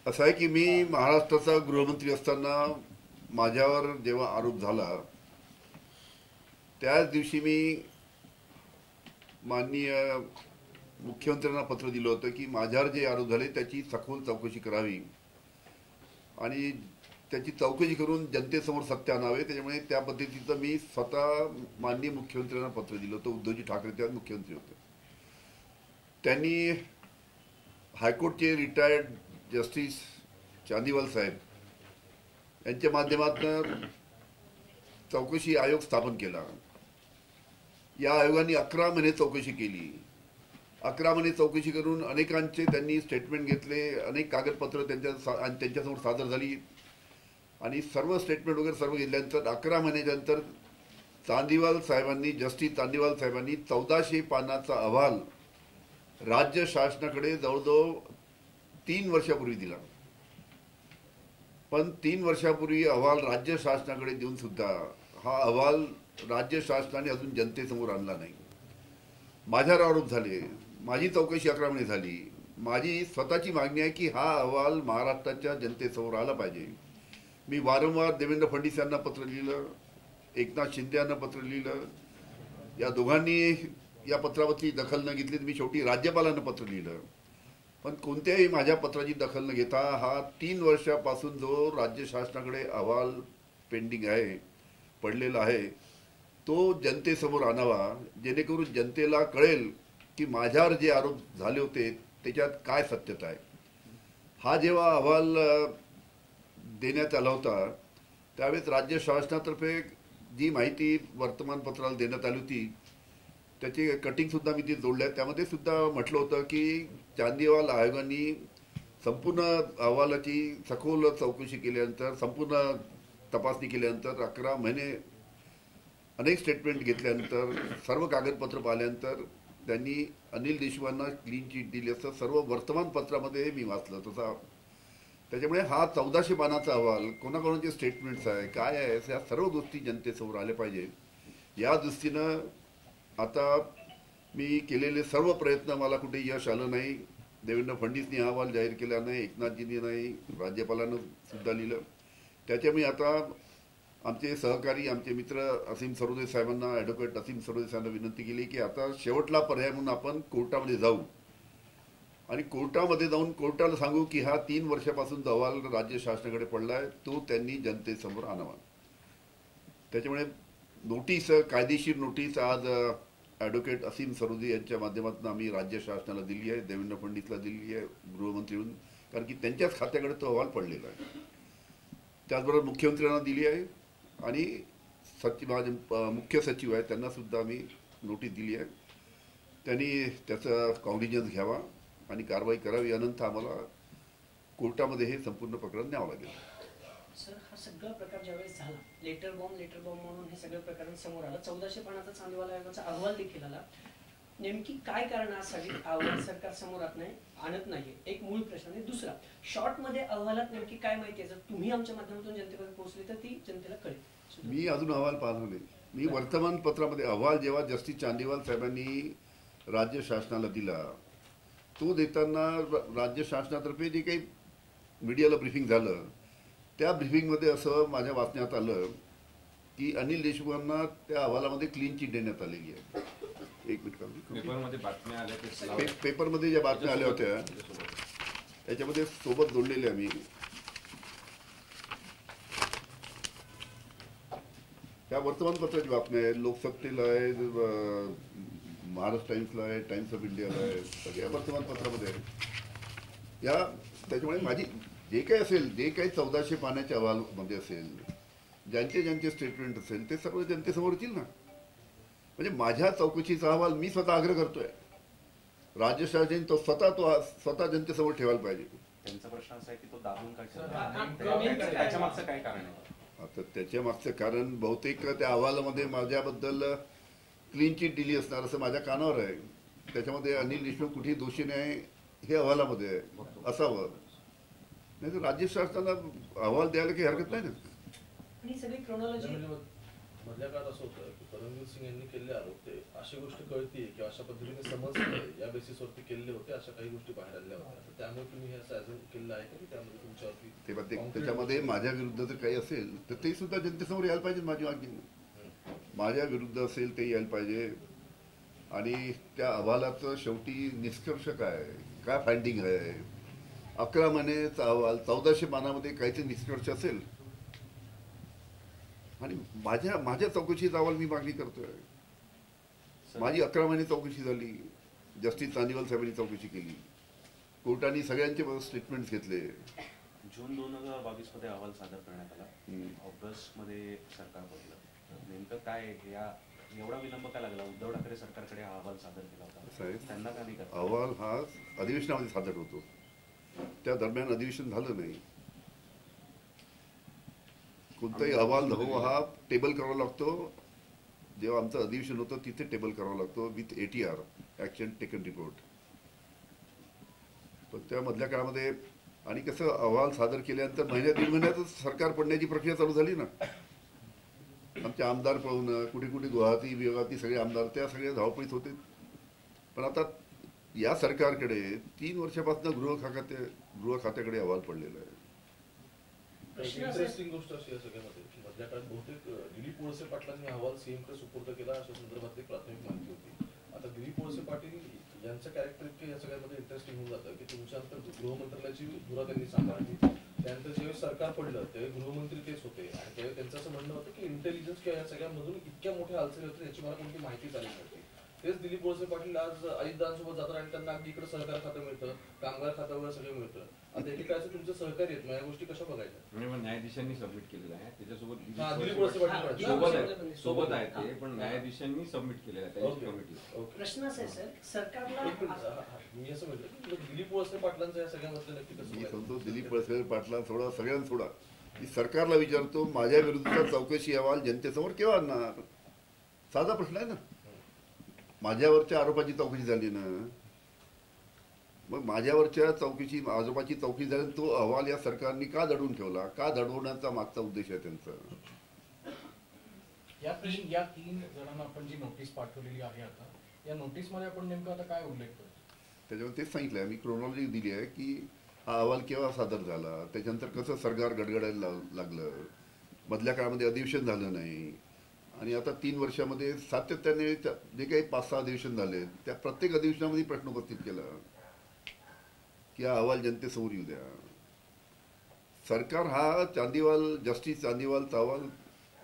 असं आहे की मी महाराष्ट्राचा गृहमंत्री असताना माझ्यावर जेव्हा आरोप झाला त्याच दिवशी मी माननीय मुख्यमंत्र्यांना पत्र दिलं होतं की माझ्यावर जे आरोप झाले त्याची सखोल चौकशी करावी आणि त्याची चौकशी करून जनतेसमोर सत्य आणावे. त्याच्यामुळे त्या पद्धतीचं मी स्वतः माननीय मुख्यमंत्र्यांना पत्र दिलं होतं. उद्धवजी ठाकरे तेव्हा मुख्यमंत्री होते. त्यांनी हायकोर्टचे रिटायर्ड जस्टिस चांदीवाल साहेब यांच्या माध्यमातून चौकशी आयोग स्थापन केला. या आयोगाने 11 महिने चौकशी केली. 11 महिने चौकशी करून अनेकांचे त्यांनी स्टेटमेंट घेतले, अनेक कागदपत्र त्यांच्यासमोर सादर झाली आणि सर्व स्टेटमेंट वगैरे सर्व घेतल्यानंतर 11 महिन्यानंतर जस्टिस चांदीवाल साहेबांनी 1400 पानाचा अहवाल राज्य शासनाकडे जवळजवळ 3 वर्षापूर्वी दिला. पण 3 वर्षापूर्वी अहवाल राज्य शासनाकडे देऊन सुद्धा हा अहवाल राज्य शासनाने अजून जनतेसमोर आणला नाही. माझ्यावर आरोप झाले, माझी चौकशी 11 महिने झाली. माझी स्वतःची मागणी आहे की हा अहवाल महाराष्ट्राच्या जनतेसमोर आला पाहिजे. मी वारंवार देवेंद्र फडणवीस यांना पत्र लिहिलं, एकनाथ शिंदे यांना पत्र लिहिलं. या दोघांनी या पत्रावरची दखल न घेतली. मी शेवटी राज्यपालांना पत्र लिहिलं, पण कोणत्याही माझ्या पत्राची दखल न घेता हा 3 वर्षापासून जो राज्य शासनाकडे अहवाल पेंडिंग आहे, पडलेला आहे, तो जनतेसमोर आणावा, जेणेकरून जनतेला कळेल की माझ्यावर जे आरोप झाले होते त्याच्यात काय सत्यता आहे. हा जेव्हा अहवाल देण्यात आला होता त्यावेळेस राज्य शासनातर्फे जी माहिती वर्तमानपत्राला देण्यात आली होती त्याची कटिंगसुद्धा मी ती जोडल्या. त्यामध्ये सुद्धा म्हटलं होतं की चांदीवाल आयोगाने संपूर्ण अहवालाची सखोल चौकशी केल्यानंतर, संपूर्ण तपासणी केल्यानंतर, 11 महिने अनेक स्टेटमेंट घेतल्यानंतर, सर्व कागदपत्र पाहिल्यानंतर त्यांनी अनिल देशमुखांना क्लीन चिट दिली असं सर्व वर्तमानपत्रामध्ये मी वाचलं तसा. त्याच्यामुळे हा 1400 पानाचा अहवाल कोणाकोणाचे स्टेटमेंट्स आहे, काय आहे, या सर्व गोष्टी जनतेसमोर आल्या पाहिजे. या दृष्टीनं आता मी केलेले सर्व प्रयत्न, मला कुठे यश आलं नाही. देवेंद्र फडणवीसनी हा अहवाल जाहीर केला नाही, एकनाथजींनी नाही, राज्यपालांना सुद्धा लिहिलं. त्याच्यामुळे आता आमचे सहकारी, आमचे मित्र असीम सरोदे साहेबांना, ॲडव्होकेट असीम सरोदे साहेबांना विनंती केली की आता शेवटला पर्याय म्हणून आपण कोर्टामध्ये जाऊ आणि कोर्टामध्ये जाऊन कोर्टाला सांगू की हा 3 वर्षापासून जो अहवाल राज्य शासनाकडे पडला आहे तो त्यांनी जनतेसमोर आणावा. त्याच्यामुळे नोटीस, कायदेशीर नोटीस आज ॲडव्होकेट असीम सरोदे यांच्या माध्यमातून आम्ही राज्य शासनाला दिली आहे, देवेंद्र फडणवीसला दिली आहे गृहमंत्री म्हणून, कारण की त्यांच्याच खात्याकडे तो अहवाल पडलेला आहे. त्याचबरोबर मुख्यमंत्र्यांना दिली आहे आणि माझे मुख्य सचिव आहेत त्यांना सुद्धा आम्ही नोटीस दिली आहे. त्यांनी त्याचा कॉग्निजन्स घ्यावा आणि कारवाई करावी. यानंतर आम्हाला कोर्टामध्ये हे संपूर्ण प्रकरण न्यावं लागेल. सर, हा सगळा प्रकार ज्यावेळेस झाला, लेटर बॉम्ब म्हणून हे सगळं प्रकरण समोर आलं, 1400 पानाचा चांदीवाल आयोगाचा अहवाल देखील आला. नेमकी काय कारण असावी अहवाल सरकार समोर आणत नाहीये, एक मूळ प्रश्न. आणि दुसरा, शॉर्ट मध्ये अहवालात नेमकी काय माहिती आहे, जर तुम्ही आमच्या माध्यमातून जनतेपर्यंत पोहोचली तर ती जनतेला कळेल. मी अजून अहवाल पाहिला नाही. मी वर्तमानपत्रामध्ये अहवाल जेव्हा जस्टिस चांदीवाल साहेबांनी राज्य शासनाला दिला, तो देताना राज्य शासनातर्फे जे काही मीडियाला ब्रिफिंग झालं त्या ब्रिफिंगमध्ये असं माझ्या वाचण्यात आलं की अनिल देशमुखांना त्या अहवालामध्ये क्लीन चिट देण्यात आलेली आहे. एक मिनिट, पेपरमध्ये बातम्या आल्या, पेपरमध्ये ज्या बातम्या आल्या होत्या त्याच्यामध्ये सोबत जोडलेले आम्ही त्या वर्तमानपत्राची बातम्या आहे, लोकसत्तेला आहे, महाराष्ट्र टाइम्सला आहे, टाइम्स ऑफ इंडियाला आहे, सगळ्या वर्तमानपत्रामध्ये आहे. त्याच्यामुळे माझी जे काही असेल, जे काही 1400 पानाच्या अहवालमध्ये असेल, ज्यांचे स्टेटमेंट असेल ते सर्व जनतेसमोर येतील ना. म्हणजे माझ्या चौकशीचा अहवाल मी स्वतः आग्रह करतोय, राज्य शासनाने तो स्वतः जनतेसमोर ठेवायला पाहिजे. त्यांचा प्रश्न असा आहे की तो दाबून त्याच्या मागचं काय कारण आहे? आता त्याच्या मागचं कारण बहुतेक त्या अहवालामध्ये माझ्याबद्दल क्लीन चिट दिली असणार असं माझ्या कानावर आहे. त्याच्यामध्ये अनिल देशमुख कुठेही दोषी नाही हे अहवालामध्ये असावं, नाही तर राज्य शासनाला अहवाल द्यायला काही हरकत नाही ना. आणि सगळी क्रोनॉलॉजी मधल्या काळात असं होतं की परमवीर सिंग यांनी केलेले आरोप ते अशी गोष्ट कळते किंवा अशा पद्धतीने समजते या बेसिसवरती केलेले होते, अशा काही गोष्टी बाहेर आल्या होत्या. तर त्यामुळे तुम्ही हे असं ॲज केलेलं आहे का की त्यामध्ये तुमच्यावरती त्याच्यामध्ये माझ्या विरुद्ध जर काही असेल तर ते सुद्धा जनतेसमोर यायला पाहिजे. माझी मागणी माझ्या विरुद्ध असेल ते यायला पाहिजे. आणि त्या अहवालाचं शेवटी निष्कर्ष काय फाइंडिंग आहे. 11 महिन्याचा अहवाल 1400 पानामध्ये काहीतरी निष्कर्ष असेल. आणि माझ्या चौकशीचा अहवाल मी मागणी करतोय. माझी 11 महिने चौकशी झाली. जस्टिस चांदीवाल साहेबांनी चौकशी केली. कोर्टाने सगळ्यांचे स्टेटमेंट्स घेतले. जून 2022 मध्ये अहवाल सादर करण्यात आला. ऑगस्ट मध्ये सरकार बदललं. नेमकं काय एवढा विलंब का लागला? उद्धव ठाकरे सरकारकडे हा अहवाल सादर केला होता, साहेब त्यांना का नाही करता? अहवाल हा अधिवेशनामध्ये सादर होतो. त्या दरम्यान अधिवेशन झालं नाही. कोणताही अहवाल हा टेबल करावा लागतो. जेव्हा आमचं अधिवेशन होतं तिथे टेबल करावा लागतो with ATR, action taken report. पण त्या मधल्या काळामध्ये आणि कसं अहवाल सादर केल्यानंतर दीड महिन्यातच सरकार पडण्याची प्रक्रिया चालू झाली ना. आमचे आमदार पळून कुठे गुवाहाटी विभागातील सगळे आमदार त्या सगळ्या धावपळीत होते. पण आता या सरकारकडे 3 वर्षापासून गृह खात्याकडे अहवाल पडलेला आहे. इंटरेस्टिंग गोष्ट अशी आहे सगळ्यामध्ये की मधल्या काळात बहुतेक दिलीप वळसे पाटलांनी अहवाल CM कडे सुपूर्द केला अशा संदर्भात एक प्राथमिक माहिती होती. आता दिलीप वळसे पाटील यांचं कॅरेक्टर इतकं या सगळ्यामध्ये इंटरेस्टिंग होऊन जातं की तुमच्यानंतर गृहमंत्रालयाची धुरा त्यांनी सांभाळली. त्यानंतर जेव्हा सरकार पडलं तेव्हा गृहमंत्री तेच होते आणि तेव्हा त्यांचं असं म्हणणं होतं की इंटेलिजन्स किंवा या सगळ्यांमधून इतक्या मोठ्या हालचाली होते याची मला कोणती माहिती झाली नव्हती. तेच दिलीप वळसे पाटील आज अजितदादांसोबत जातात आणि त्यांना अगदी इकडे सहकार खातं मिळतं, कामगार खातं वगैरे सगळं मिळतं. आता एकेकाळचं तुमचं सहकार्य येत, या गोष्टी कशा बघायच्या? न्यायाधीशांनी सबमिट केलेलं आहे. त्याच्यासोबत दिलीप वळसे पाटील सोबत आहे ते, पण न्यायाधीशांनी सबमिट केलेलं आहे त्याची कमिटी. प्रश्न असा आहे सर, सरकारला मी असं म्हटलं की दिलीप वळसे पाटलांचं या सगळ्यामध्ये नक्की कसं? मी सांगतो दिलीप वळसे पाटला सोडा, सगळ्यांना सोडा. मी सरकारला विचारतो माझ्या विरुद्धचा चौकशी अहवाल जनतेसमोर केव्हा आणणार? साधा प्रश्न आहे ना. माझ्यावरच्या आरोपाची चौकशी झाली ना, मग माझ्यावरच्या आरोपाची चौकशी झाली, तो अहवाल या सरकारने का दडवून ठेवला? का दडवण्याचा मागचा उद्देश आहे त्यांचा? या 3 जणांना आपण जी नोटीस पाठवलेली आहे आता, या नोटीस मध्ये आपण नेमकं आता काय उल्लेख करतो? त्याच्यावर तेच सांगितलंय मी, क्रोनॉलॉजी दिली आहे की हा अहवाल केव्हा सादर झाला, त्याच्यानंतर कसं सरकार गडगडायला लागलं, मधल्या काळामध्ये अधिवेशन झालं नाही. आणि आता 3 वर्षामध्ये सातत्याने जे काही 5-6 अधिवेशन झाले त्या प्रत्येक अधिवेशनामध्ये प्रश्न उपस्थित केला की हा अहवाल जनतेसमोर येऊ द्या. सरकार हा जस्टिस चांदीवालचा अहवाल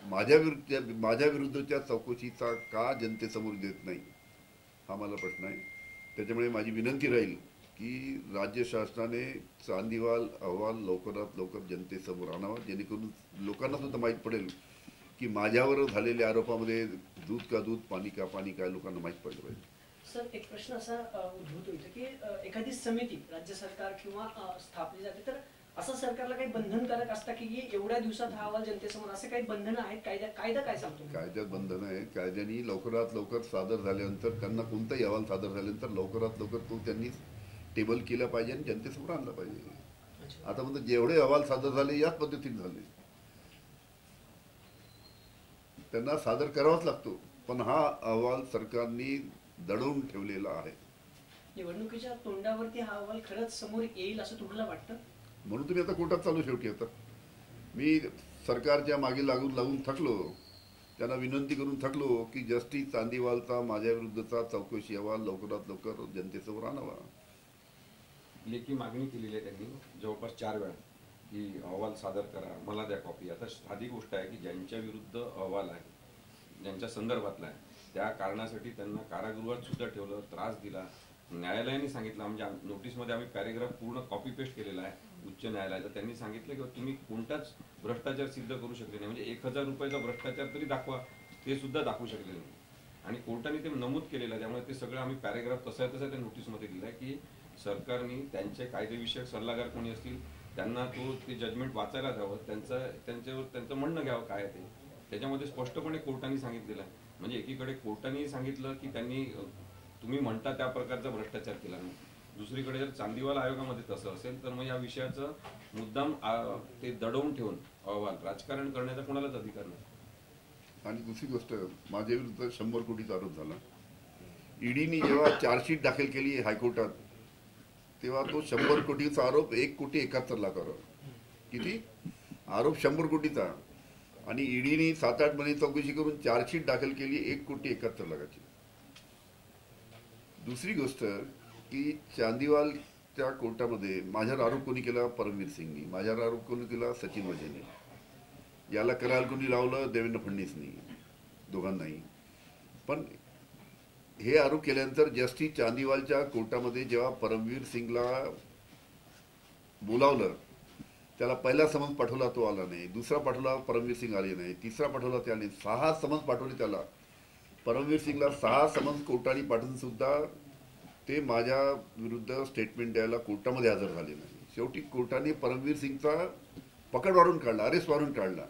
माझ्या विरुद्धच्या चौकशीचा का जनतेसमोर देत नाही, हा मला प्रश्न आहे. त्याच्यामुळे माझी विनंती राहील की राज्य शासनाने चांदीवाल अहवाल लवकरात लवकर जनतेसमोर आणावा, जेणेकरून लोकांना सुद्धा माहीत पडेल की माझ्यावर झालेल्या आरोपामध्ये दूध का दूध पाणी का पाणी काय लोकांना माहीत पडलं पाहिजे. सर, एक प्रश्न असा उद्भवतो इथे की एखादी समिती राज्य सरकार किंवा स्थापली जाते, तर असं सरकारला काही बंधनकारक असतं की एवढ्या दिवसात हा अहवाल जनतेसमोर, असे काही बंधनं आहेत? कायदा काय सांगतो? कायद्यात बंधन आहे. कायद्याने लवकरात लवकर सादर झाल्यानंतर त्यांना कोणताही अहवाल सादर झाल्यानंतर लवकरात लवकर तो त्यांनी टेबल केला पाहिजे आणि जनतेसमोर आणला पाहिजे. आता म्हणजे जेवढे अहवाल सादर झाले याच पद्धतीने झाले, त्यांना सादर करावाच लागतो. पण हा अहवाल सरकारने दडवून ठेवलेला आहे. निवडणुकीच्या तोंडावरती हा अहवाल खरंच समोर येईल असं तुम्हाला वाटतं? म्हणून तुम्ही आता कोर्टात चालू शेवटी. आता मी सरकारच्या मागे लागून थकलो, त्यांना विनंती करून थकलो की जस्टिस चांदीवालचा माझ्या विरुद्धचा चौकशी अहवाल लवकरात लवकर जनतेसमोर आणावा. लेखी मागणी केलेली आहे त्यांनी जवळपास 4 वेळा की अहवाल सादर करा, मला द्या कॉपी. आता साधी गोष्ट आहे की ज्यांच्या विरुद्ध अहवाल आहे, ज्यांच्या संदर्भातला आहे, त्या कारणासाठी त्यांना कारागृहात सुद्धा ठेवलं, त्रास दिला. न्यायालयाने सांगितलं, म्हणजे नोटीसमध्ये आम्ही पॅरेग्राफ पूर्ण कॉपी पेस्ट केलेला आहे उच्च न्यायालयाचा. त्यांनी सांगितलं की तुम्ही कोणताच भ्रष्टाचार सिद्ध करू शकले नाही, म्हणजे 1000 रुपयाचा भ्रष्टाचार तरी दाखवा, ते सुद्धा दाखवू शकले नाही. आणि कोर्टाने ते नमूद केलेलं आहे. त्यामुळे ते सगळं आम्ही पॅरेग्राफ तसा त्या नोटीसमध्ये दिलं आहे की सरकारने त्यांचे कायदेविषयक सल्लागार कोणी असतील त्यांना ते जजमेंट वाचायला द्यावं, त्यांचं म्हणणं घ्यावं काय ते. त्याच्यामध्ये स्पष्टपणे कोर्टाने सांगितलेलं आहे. म्हणजे एकीकडे कोर्टाने सांगितलं की त्यांनी तुम्ही म्हणता त्या प्रकारचा भ्रष्टाचार केला नाही. दुसरीकडे जर चांदीवाल आयोगामध्ये तसं असेल तर मग या विषयाचं मुद्दाम ते दडवून ठेवून अहवाल राजकारण करण्याचा कोणालाच अधिकार नाही. आणि दुसरी गोष्ट, माझ्या विरुद्ध 100 कोटीचा आरोप झाला. ईडीने जेव्हा चार्जशीट दाखल केली हायकोर्टात, तेव्हा तो 100 कोटीचा आरोप 1,71 लाखावर. किती आरोप? 100 कोटीचा. आणि ईडीने 7-8 महिने चौकशी करून चार्जशीट दाखल केली 1,71 लाखाची. दुसरी गोष्ट की चांदीवालच्या कोर्टामध्ये माझ्यावर आरोप कोणी केला? परमवीर सिंगनी. माझ्यावर आरोप कोणी केला? सचिन वाझेने. याला करायला कोणी लावलं? देवेंद्र फडणवीसनी. दोघांनाही. पण हे आरोप केल्यानंतर जस्टिस चांदीवालच्या कोर्टामध्ये जेव्हा परमवीर सिंगला बोलावलं, त्याला पहिला समन्स पाठवला, तो आला नाही. दुसरा पाठवला, परमवीर सिंग आले नाही. तिसरा पाठवला, ते आले. 6 समन्स पाठवले त्याला. परमवीर सिंगला 6 समन्स कोर्टाने पाठवून सुद्धा ते माझ्या विरुद्ध स्टेटमेंट द्यायला कोर्टामध्ये हजर झाले नाही. शेवटी कोर्टाने परमवीर सिंगचा पकड वाढून काढला, अरेस्ट वाढून काढला.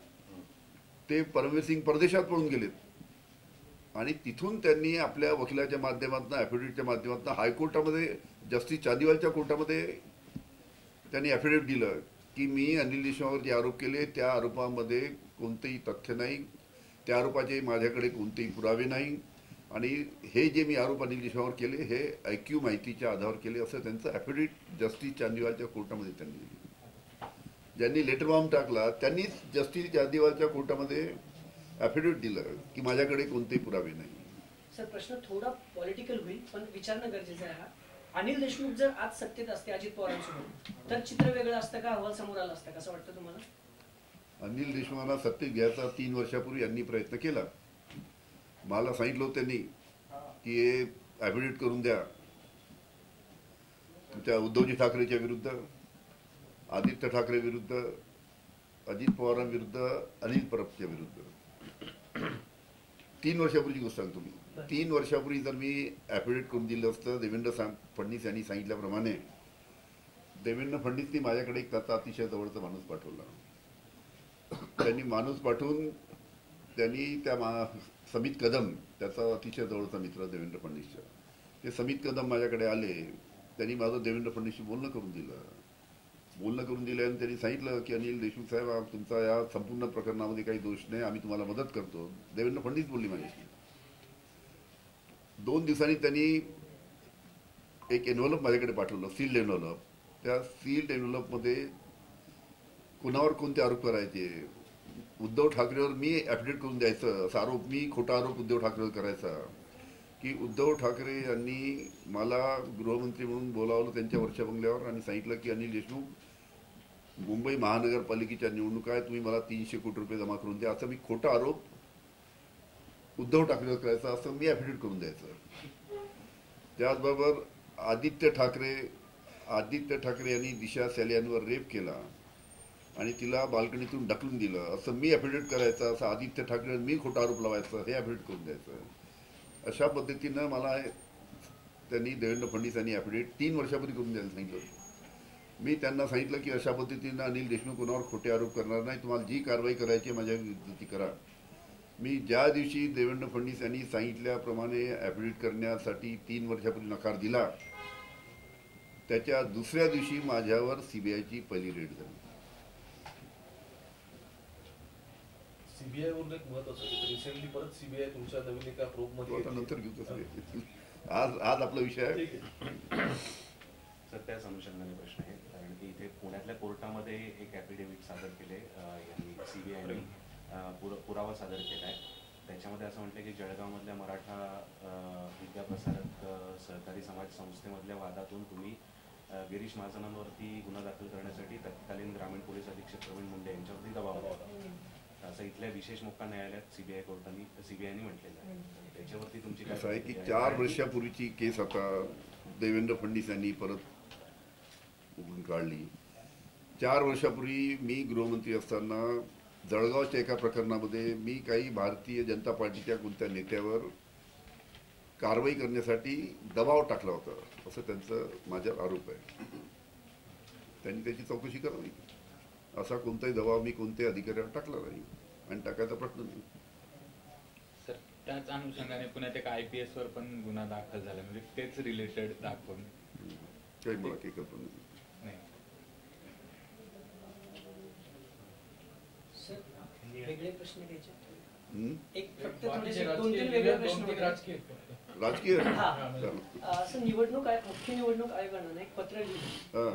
ते परमवीर सिंग परदेशात पळून गेलेत. आणि तिथून त्यांनी आपल्या वकिलाच्या माध्यमातून, ॲफिडेव्हिटच्या माध्यमातून हायकोर्टामध्ये, जस्टिस चांदीवालच्या कोर्टामध्ये त्यांनी ॲफिडेव्हिट दिलं की मी अनिल देशमुखवर जे आरोप केले त्या आरोपामध्ये कोणतेही तथ्य नाही, त्या आरोपाचे माझ्याकडे कोणतेही पुरावे नाही, आणि हे जे मी आरोप अनिल देशमुखवर केले हे ऐक्यू माहितीच्या आधारावर केले, असं त्यांचं ॲफिडेव्हिट जस्टिस चांदीवालच्या कोर्टामध्ये त्यांनी दिलं. ज्यांनी लेटर बॉम्ब टाकला त्यांनीच जस्टिस चांदीवालच्या कोर्टामध्ये ॲफिडेव्हिट दिलं की माझ्याकडे कोणतेही पुरावे नाही. सर, प्रश्न थोडा पॉलिटिकल होईल पण विचारणं गरजेचं आहे. अनिल देशमुख जर आज सत्तेत असते अजित पवारांसोबत, तर चित्र वेगळं असतं का? अहवाल समोर आला असतं, कसं वाटतं तुम्हाला? अनिल देशमुखांना सत्तेत घ्यायचा 3 वर्षापूर्वी यांनी प्रयत्न केला. मला सांगितलं होतं त्यांनी की हे ॲफिडेव्हिट करून द्या त्या उद्धवजी ठाकरेच्या विरुद्ध, आदित्य ठाकरे विरुद्ध, अजित पवारांविरुद्ध, अनिल परबच्या विरुद्ध. 3 वर्षापूर्वीची गोष्ट सांगतो मी. 3 वर्षापूर्वी जर मी ॲफिडेव्हिट करून दिलं असतं, देवेंद्र फडणवीस यांनी सांगितल्याप्रमाणे, देवेंद्र फडणवीसनी माझ्याकडे एक त्याचा अतिशय जवळचा माणूस पाठवला. त्यांनी माणूस पाठवून त्यांनी त्या समित कदम, त्याचा अतिशय जवळचा मित्र देवेंद्र फडणवीसचा, ते समित कदम माझ्याकडे आले. त्यांनी माझं देवेंद्र फडणवीसशी बोलणं करून दिलं आणि त्यांनी सांगितलं की अनिल देशमुख साहेब, तुमचा या संपूर्ण प्रकरणामध्ये काही दोष नाही, आम्ही तुम्हाला मदत करतो. देवेंद्र फडणवीस बोलली माझ्याशी. 2 दिवसांनी त्यांनी एक एन्व्हलप माझ्याकडे पाठवलं, सील्ड एन्व्हलप. त्या सील्ड एन्व्हलपमध्ये कुणावर कोणते आरोप करायचे, उद्धव ठाकरेवर मी ॲफिडेव्हिट करून द्यायचं, असा आरोप, मी खोटा आरोप उद्धव ठाकरेवर करायचा की उद्धव ठाकरे यांनी मला गृहमंत्री म्हणून बोलावलं त्यांच्या वरच्या बंगल्यावर आणि सांगितलं की अनिल देशमुख, मुंबई महानगरपालिकेच्या निवडणुका आहे, तुम्ही मला 300 कोटी रुपये जमा करून द्या, असं मी खोटा आरोप उद्धव ठाकरेवर करायचा, असं मी ॲफिडेव्हिट करून द्यायचं. त्याचबरोबर आदित्य ठाकरे यांनी दिशा सॅलियांवर रेप केला आणि तिला बाल्कनीतून ढकलून दिलं, असं मी ॲफिडेव्हिट करायचं, असं आदित्य ठाकरे मी खोटा आरोप लावायचं, हे ॲफिडेव्हिट करून द्यायचं. अशा पद्धतीनं मला त्यांनी, देवेंद्र फडणवीस यांनी ॲफिडेव्हिट 3 वर्षापूर्वी करून द्यायला सांगितलं. मी त्यांना सांगितलं की अशा पद्धतीनं अनिल देशमुख कोणावर खोटे आरोप करणार नाही, तुम्हाला जी कारवाई करायची माझ्या विरुद्ध ती करा. मी ज्या दिवशी देवेंद्र फडणवीस यांनी सांगितल्याप्रमाणे ॲफिडेव्हिट करण्यासाठी 3 वर्षापूर्वी नकार दिला, त्याच्या दुसऱ्या दिवशी माझ्यावर सीबीआयची पहिली रेड झाली. सीबीआयवरून एक महत्वाचं की रिसेंटली परत सीबीआय तुमच्या नवीन एका प्रोबमध्ये, नंतर घेऊ तसं. आज आपला विषय आहे. सर, त्याच अनुषंगाने प्रश्न आहे, कारण की इथे पुण्यातल्या कोर्टामध्ये एक ॲफिडेव्हिट सादर केले यांनी, सीबीआयने पुरावा सादर केला आहे. त्याच्यामध्ये असं म्हटलं की जळगावमधल्या मराठा विद्याप्रसारक सहकारी समाज संस्थेमधल्या वादातून तुम्ही गिरीश महाजनांवरती गुन्हा दाखल करण्यासाठी तत्कालीन ग्रामीण पोलीस अधीक्षक प्रवीण मुंडे यांच्यावरती दबाव होता, असं इथल्या विशेष मोक्का न्यायालयात सीबीआयने म्हटलेलं आहे. त्याच्यावरती तुमची काय? असं आहे की 4 वर्षापूर्वीची केस आता देवेंद्र फडणवीस यांनी परत उघडून काढली. 4 वर्षापूर्वी मी गृहमंत्री असताना जळगावच्या एका प्रकरणामध्ये मी काही भारतीय जनता पार्टीच्या कोणत्या नेत्यावर कारवाई करण्यासाठी दबाव टाकला होता, असं त्यांचं माझ्यावर आरोप आहे. त्यांनी त्याची चौकशी करावी. असा कोणताही दबाव मी कोणत्याही अधिकाऱ्यावर टाकला नाही आणि टाकायचा प्रश्न नाही. सर, त्याच अनुषंगाने पुण्यात एक IPS वर पण गुन्हा दाखल झाला, म्हणजे तेच रिलेटेड दाखवून काही मला काही कल्पना नाही. सर, वेगळे प्रश्न घ्यायचे? हं? एक फक्त बाकीचे थोडेसे दोन तीन राजकीय वेगळे दोन प्रश्न तीन होते. राजकीय आहेत फक्त. राजकीय हा. चला. असं मुख्य निवडणूक आयोगानं ना एक पत्र लिहिलं हा.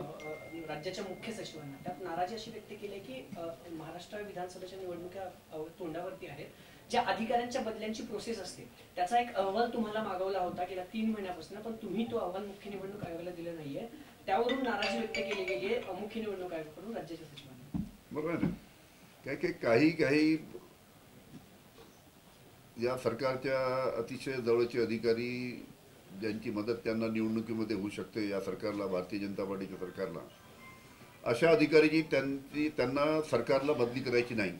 राज्याच्या मुख्य सचिवांना. त्यात नाराजी अशी व्यक्त केली आहे की महाराष्ट्र विधानसभेच्या निवडणुका तोंडावरती आहेत. ज्या अधिकाऱ्यांच्या बदल्यांची प्रोसेस असते त्याचा एक अहवाल तुम्हाला मागवला होता गेल्या 3 महिन्यापासून, पण तुम्ही तो अहवाल मुख्य निवडणूक आयोगाला दिला नाहीये. त्यावरून नाराजी व्यक्त केली गेली आहे मुख्य निवडणूक आयोगाकडून राज्याच्या सचिवांना. बरोबर ना. काही या सरकारच्या अतिशय जवळचे अधिकारी ज्यांची मदत त्यांना निवडणुकीमध्ये होऊ शकते या सरकारला, भारतीय जनता पार्टीच्या सरकारला, अशा अधिकारीची त्यांना सरकारला बदली करायची नाही.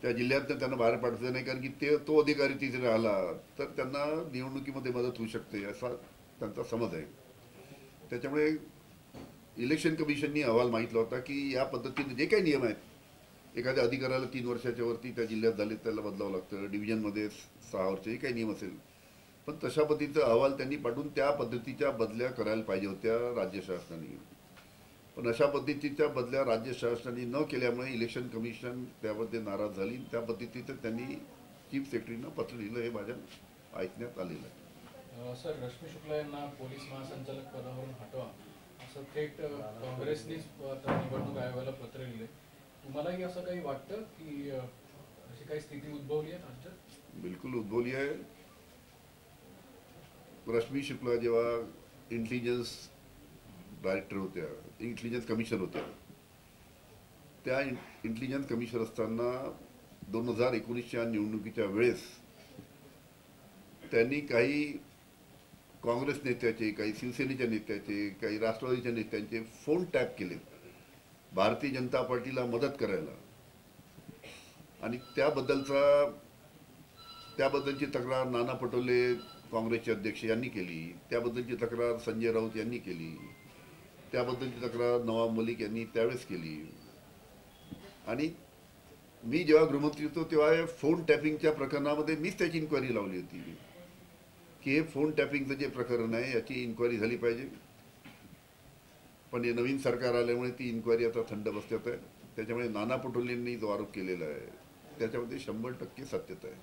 त्या जिल्ह्यातनं त्यांना बाहेर पाठवायचं नाही, कारण की तो अधिकारी तिथे राहिला तर त्यांना निवडणुकीमध्ये मदत होऊ शकते असा त्यांचा समज आहे. त्याच्यामुळे इलेक्शन कमिशननी अहवाल मागितला होता की या पद्धतीने जे काही नियम आहेत, एखाद्या अधिकाऱ्याला 3 वर्षाच्या वरती त्या जिल्ह्यात झाले त्याला बदलावं लागतं, डिव्हिजनमध्ये 6 वर्ष, जे काही नियम असेल, पण तशा पद्धतीचा अहवाल त्यांनी पाठवून त्या पद्धतीच्या बदल्या करायला पाहिजे होत्या राज्य शासनाने. पण अशा पद्धतीच्या बदल्या राज्य शासनाने न केल्यामुळे इलेक्शन कमिशन त्यामध्ये नाराज झाली. त्या पद्धतीचं त्यांनी चीफ सेक्रेटरीनं पत्र लिहिलं, हे माझ्या ऐकण्यात आलेलं आहे. सर, रश्मी शुक्ला यांना पोलीस महासंचालक पदावरून हटवा असं थेट काँग्रेसनेच आता निवडणूक आयोगाला पत्र लिहिले. तुम्हालाही असं काही वाटतं की अशी काही स्थिती उद्भवली आहे राज्यात? बिलकुल उद्भवली आहे. रश्मी शुक्ला जेव्हा इंटेलिजन्स डायरेक्टर होत्या, इंटेलिजन्स कमिशनर होत्या, त्या इंटेलिजन्स कमिशनर असताना 2019च्या निवडणुकीच्या वेळेस त्यांनी काही काँग्रेस नेत्याचे, काही शिवसेनेच्या नेत्याचे, काही राष्ट्रवादीच्या नेत्यांचे फोन टॅप केले भारतीय जनता पार्टीला मदत करायला, आणि त्याबद्दलची तक्रार नाना पटोले काँग्रेसचे अध्यक्ष यांनी केली, त्याबद्दलची तक्रार संजय राऊत यांनी केली, त्याबद्दलची तक्रार नवाब मलिक यांनी त्यावेळेस केली. आणि मी जेव्हा गृहमंत्री होतो तेव्हा फोन टॅपिंगच्या प्रकरणामध्ये मीच त्याची इन्क्वायरी लावली होती की हे फोन टॅपिंगचं जे प्रकरण आहे याची इन्क्वायरी झाली पाहिजे. पण हे नवीन सरकार आल्यामुळे ती इन्क्वायरी आता थंड बसत्यात आहे. त्याच्यामुळे नाना पटोलेंनी जो आरोप केलेला आहे त्याच्यामध्ये 100% सत्यता आहे.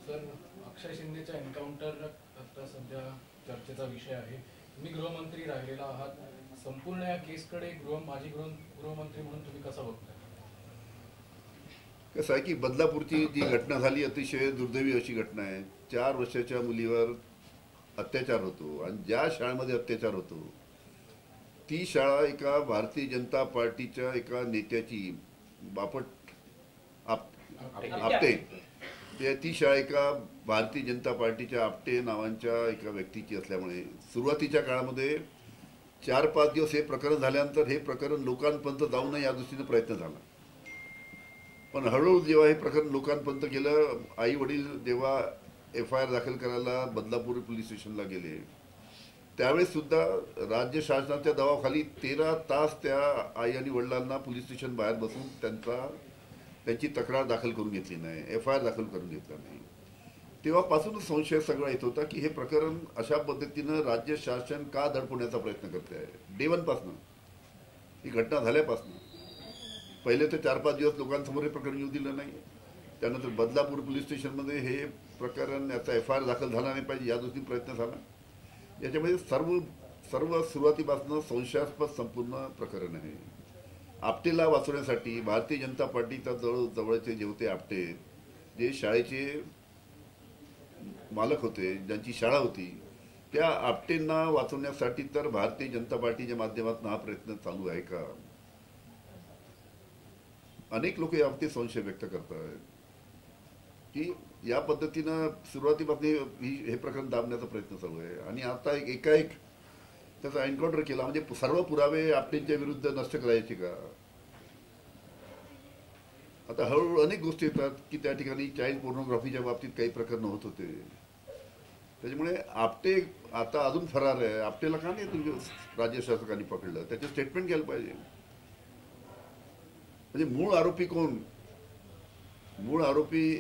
सर, अक्षय शिंदेचा एन्काउंटर आता सध्या चर्चेचा विषय आहे. तुम्ही गृहमंत्री राहिलेला आहात. संपूर्ण या केसकडे माजी गृहमंत्री म्हणून तुम्ही कसं बघताय? कसं आहे की बदलापूरची जी घटना झाली अतिशय दुर्दैवी अशी घटना आहे. 4 वर्षाच्या मुलीवर अत्याचार होतो, आणि ज्या शाळेमध्ये अत्याचार होतो ती शाळा एका भारतीय जनता पार्टीच्या एका नेत्याची, आपटे, ती शाळा एका भारतीय जनता पार्टीच्या आपटे नावांच्या एका व्यक्तीची असल्यामुळे सुरुवातीच्या काळामध्ये 4-5 दिवस हे प्रकरण झाल्यानंतर हे प्रकरण लोकांपर्यंत जाऊ नये या दृष्टीने प्रयत्न झाला. पण हळूहळू जेव्हा हे प्रकरण लोकांपर्यंत गेलं, आई वडील जेव्हा FIR दाखल करायला बदलापूर पोलीस स्टेशनला गेले, त्यावेळेस सुद्धा राज्य शासनाच्या दबावाखाली 13 तास त्या आई आणि वडिलांना पोलीस स्टेशन बाहेर बसून त्यांची तक्रार दाखल करून घेतली नाही, FIR दाखल करून घेतला नाही. तेव्हापासूनच संशय सगळा येत होता की हे प्रकरण अशा पद्धतीनं राज्य शासन का दडपण्याचा प्रयत्न करते आहे. डे 1 पासून, ही घटना झाल्यापासून पहिले तर 4-5 दिवस लोकांसमोर हे प्रकरण येऊ दिलं नाही. त्यानंतर बदलापूर पोलीस स्टेशनमध्ये हे प्रकरण, याचा FIR दाखल झाला नाही पाहिजे या दृष्टीने प्रयत्न झाला. याच्यामध्ये सर्व सुरुवातीपासून संशयास्पद संपूर्ण प्रकरण आहे. आपटेला वाचवण्यासाठी भारतीय जनता पार्टीचा जवळचे जे होते आपटे, जे शाळेचे मालक होते, ज्यांची शाळा होती, त्या आपटेंना वाचवण्यासाठी तर भारतीय जनता पार्टीच्या माध्यमातून हा प्रयत्न चालू आहे का? अनेक लोक याबाबतीत संशय व्यक्त करतात की या पद्धतीनं सुरुवातीपासून हे प्रकरण दाबण्याचा प्रयत्न चालू आहे, आणि आता एकाएक त्याचा एन्काउंटर केला म्हणजे सर्व पुरावे आपटेंच्या विरुद्ध नष्ट करायचे का? आता हळूहळू अनेक गोष्टी येतात की त्या ठिकाणी चाइल्ड पोर्नोग्राफीच्या बाबतीत काही प्रकरण होत होते. त्याच्यामुळे आपटे आता अजून फरार आहे. आपटेला का नाही तुम्ही राज्य शासकांनी पकडलं? त्याचे स्टेटमेंट घ्यायला पाहिजे. म्हणजे मूळ आरोपी कोण? मूळ आरोपी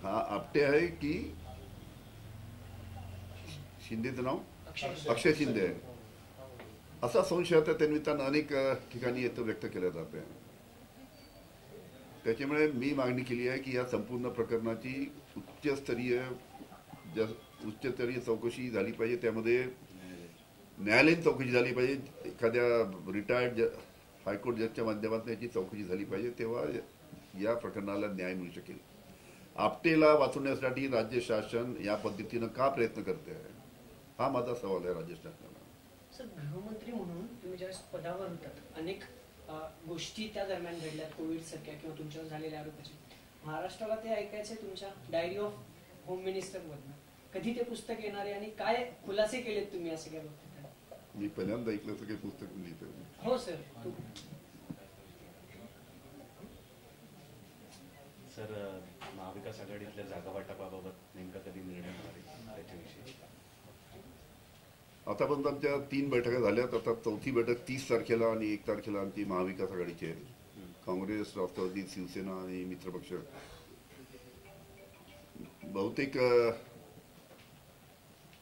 हा आपटे आहे की शिंदेचं नाव अक्षय शिंदे आहे, असा संशय आता त्या निमित्तानं अनेक ठिकाणी व्यक्त केला जात आहे. त्याच्यामुळे मी मागणी केली आहे की या संपूर्ण प्रकरणाची उच्चस्तरीय चौकशी झाली पाहिजे. त्यामध्ये न्यायालयीन चौकशी झाली पाहिजे. एखाद्या रिटायर्ड हायकोर्ट जजच्या माध्यमातून याची चौकशी झाली पाहिजे. तेव्हा या प्रकरणाला न्याय मिळू शकेल. आपटेला वाचवण्यासाठी राज्य शासन या पद्धतीनं का प्रयत्न करते आहे, हा माझा सवाल आहे राज्य शासनाला. सर, गृहमंत्री म्हणून तुम्ही ज्यावेळेस पदावर होतात अनेक गोष्टी त्या दरम्यान घडल्यात, कोविड सारख्या किंवा तुमच्यावर झालेल्या आरोपाची. महाराष्ट्राला ते ऐकायचंय तुमच्या डायरी ऑफ होम मिनिस्टर मधनं. कधी ते पुस्तक येणार आहे आणि काय खुलासे केलेत तुम्ही असं काय बघता? मी पहिल्यांदा ऐकलं असं काही पुस्तक लिहितं. हो सर. सर, महाविकास आघाडीतल्या जागा वाटपाबाबत नेमका कधी निर्णय होणार आहे त्याच्याविषयी? आतापर्यंत आमच्या 3 बैठका झाल्यात. आता 4थी बैठक 30 तारखेला आणि 1 तारखेला आमची महाविकास आघाडीची आहे. काँग्रेस, राष्ट्रवादी, शिवसेना आणि मित्रपक्ष बहुतेक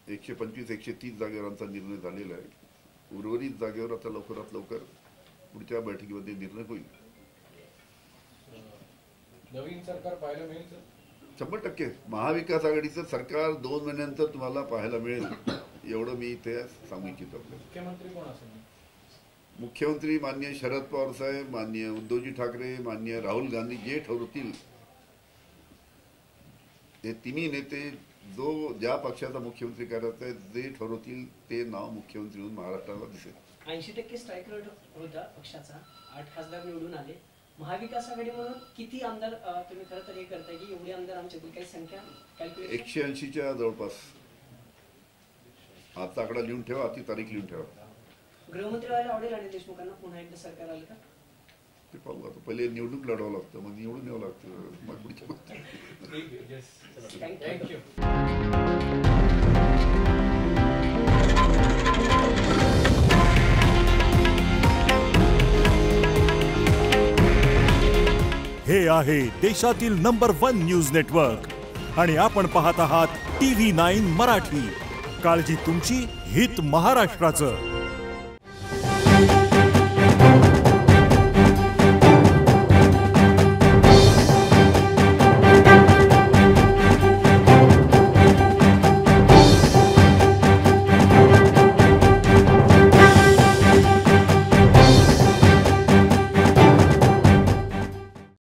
125-130 जागेवर आमचा निर्णय झालेला आहे. उर्वरित जागेवर आता लवकरात लवकर पुढच्या बैठकीमध्ये निर्णय होईल. नवीन सरकार पाहायला मिळेल सर? 100% महाविकास आघाडीचं सरकार 2 महिन्यानंतर तुम्हाला पाहायला मिळेल, एवढं मी इथे सांगू इच्छितो. मुख्यमंत्री कोण असेल? मुख्यमंत्री माननीय शरद पवार साहेब, माननीय उद्धवजी ठाकरे, माननीय राहुल गांधी जे ठरवतील, हे तिन्ही नेते ज्या पक्षाचा मुख्यमंत्री करायचा आहे जे ठरवतील ते नाव मुख्यमंत्री म्हणून महाराष्ट्राला दिसेल. 80% स्ट्राईक रेट होता पक्षाचा. 8 खासदार निवडून आले. महाविकास आघाडी म्हणून किती आमदार तुम्ही खरं तर हे करताय की एवढे आमदार आमच्यातील काही संख्या कॅल्क्युलेशन? 180च्या जवळपास. आजचा आकडा लिहून ठेवा, ती तारीख लिहून ठेवा. गृहमंत्री व्हायला आवडेल आणि देशमुखांना पुन्हा एकदा सरकार आलं का? ते पाहू. आता पहिले निवडणूक लढवावं लागतं, मग निवडून यावं लागतं, मग पुढच्या गोष्टी. थँक्यू. हे आहे देशातील नंबर 1 न्यूज नेटवर्क आणि आपण पाहत आहात TV9 मराठी. काळजी तुमची, हित महाराष्ट्राचं.